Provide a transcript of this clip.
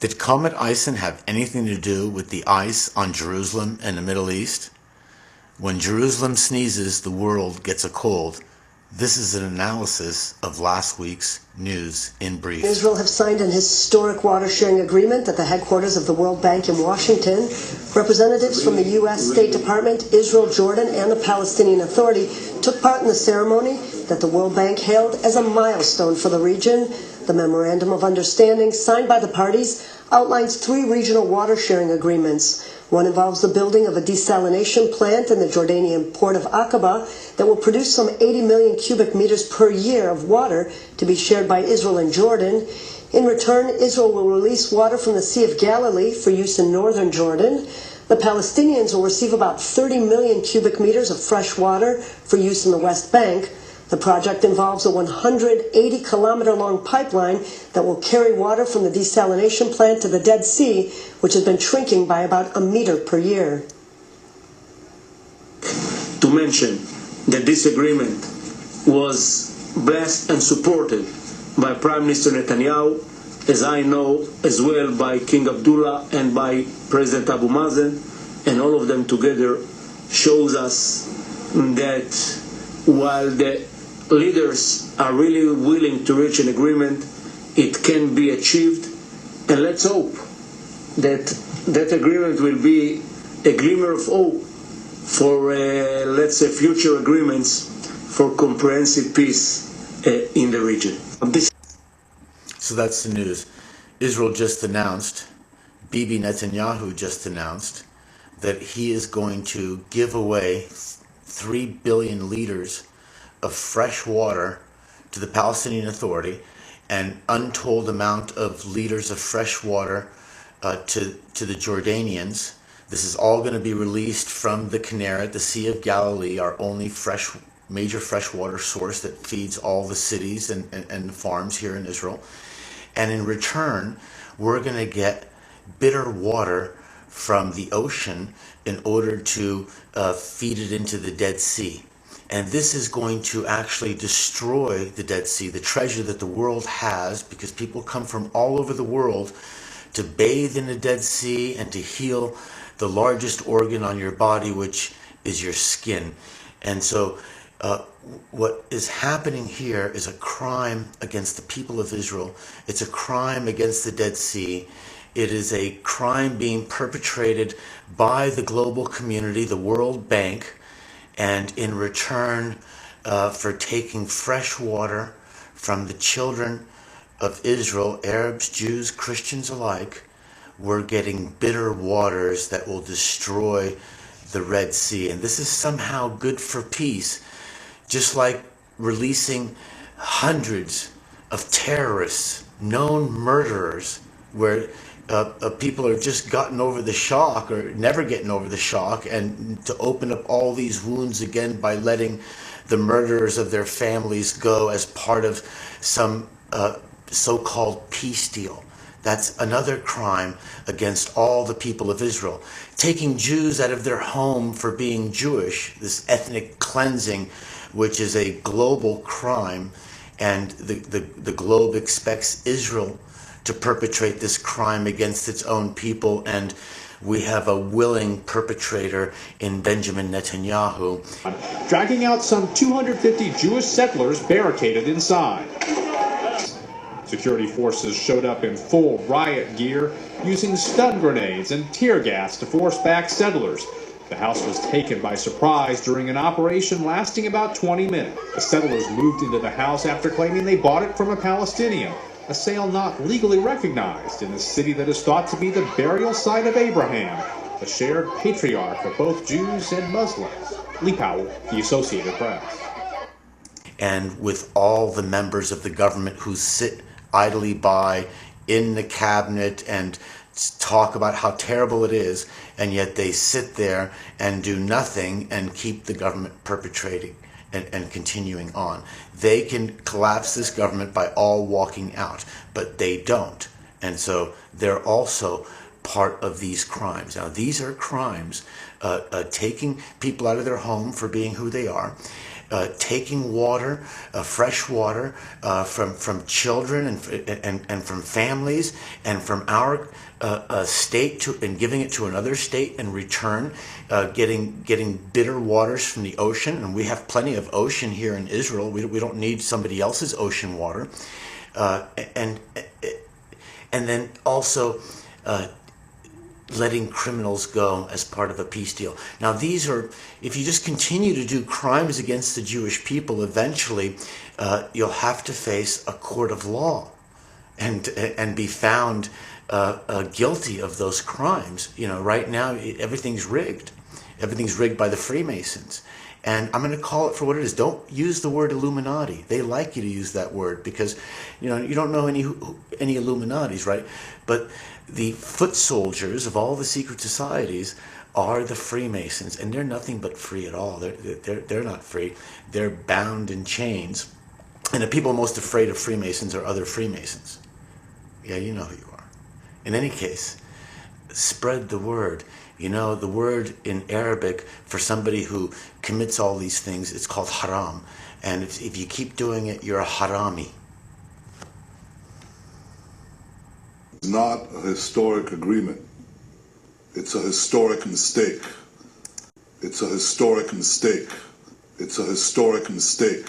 Did Comet Ison have anything to do with the ice on Jerusalem and the Middle East? When Jerusalem sneezes, the world gets a cold. This is an analysis of last week's news in brief. Israel have signed an historic water-sharing agreement at the headquarters of the World Bank in Washington. Representatives from the U.S. State Department, Israel, Jordan, and the Palestinian Authority took part in the ceremony that the World Bank hailed as a milestone for the region. The Memorandum of Understanding signed by the parties outlines 3 regional water-sharing agreements. One involves the building of a desalination plant in the Jordanian port of Aqaba that will produce some 80 million cubic meters per year of water to be shared by Israel and Jordan. In return, Israel will release water from the Sea of Galilee for use in northern Jordan. The Palestinians will receive about 30 million cubic meters of fresh water for use in the West Bank. The project involves a 180-kilometer-long pipeline that will carry water from the desalination plant to the Dead Sea, which has been shrinking by about a meter per year. To mention that this agreement was blessed and supported by Prime Minister Netanyahu, as I know, as well by King Abdullah and by President Abu Mazen, and all of them together shows us that while the leaders are really willing to reach an agreement, it can be achieved, and let's hope that that agreement will be a glimmer of hope for, let's say, future agreements for comprehensive peace in the region. So that's the news. Israel just announced, Bibi Netanyahu just announced, that he is going to give away 3 billion liters of fresh water to the Palestinian Authority, an untold amount of liters of fresh water to the Jordanians. This is all going to be released from the Kinneret, the Sea of Galilee, our only major freshwater source that feeds all the cities and the farms here in Israel. And in return, we're going to get bitter water from the ocean in order to feed it into the Dead Sea. And this is going to actually destroy the Dead Sea, the treasure that the world has, because people come from all over the world to bathe in the Dead Sea and to heal the largest organ on your body, which is your skin. And so what is happening here is a crime against the people of Israel. It's a crime against the Dead Sea. It is a crime being perpetrated by the global community, the World Bank, and in return for taking fresh water from the children of Israel, Arabs, Jews, Christians alike, we're getting bitter waters that will destroy the Red Sea. And this is somehow good for peace, just like releasing hundreds of terrorists, known murderers, where people are just gotten over the shock or never getting over the shock, and to open up all these wounds again by letting the murderers of their families go as part of some so-called peace deal. That's another crime against all the people of Israel. Taking Jews out of their home for being Jewish, this ethnic cleansing, which is a global crime, and the globe expects Israel to perpetrate this crime against its own people, and we have a willing perpetrator in Benjamin Netanyahu. Dragging out some 250 Jewish settlers barricaded inside. Security forces showed up in full riot gear, using stun grenades and tear gas to force back settlers. The house was taken by surprise during an operation lasting about 20 minutes. The settlers moved into the house after claiming they bought it from a Palestinian, a sale not legally recognized in the city that is thought to be the burial site of Abraham, the shared patriarch of both Jews and Muslims. Lee Powell, The Associated Press. And with all the members of the government who sit idly by in the cabinet and talk about how terrible it is, and yet they sit there and do nothing and keep the government perpetrating and continuing on. They can collapse this government by all walking out, but they don't. And so they're also part of these crimes. Now, these are crimes, taking people out of their home for being who they are, taking water, fresh water, from children and from families and from our state and giving it to another state in return, getting bitter waters from the ocean, and we have plenty of ocean here in Israel. We don't need somebody else's ocean water, and then also letting criminals go as part of a peace deal. Now these are, if you just continue to do crimes against the Jewish people, eventually you'll have to face a court of law and be found guilty of those crimes. You know, right now everything's rigged. Everything's rigged by the Freemasons. And I'm going to call it for what it is. Don't use the word Illuminati. They like you to use that word because, you know, you don't know any Illuminatis, right? But the foot soldiers of all the secret societies are the Freemasons, and they're nothing but free at all. They're not free. They're bound in chains. And the people most afraid of Freemasons are other Freemasons. Yeah, you know who you are. In any case, spread the word. You know, the word in Arabic for somebody who commits all these things, it's called haram. And if you keep doing it, you're a harami. It's not a historic agreement. It's a historic mistake. It's a historic mistake. It's a historic mistake.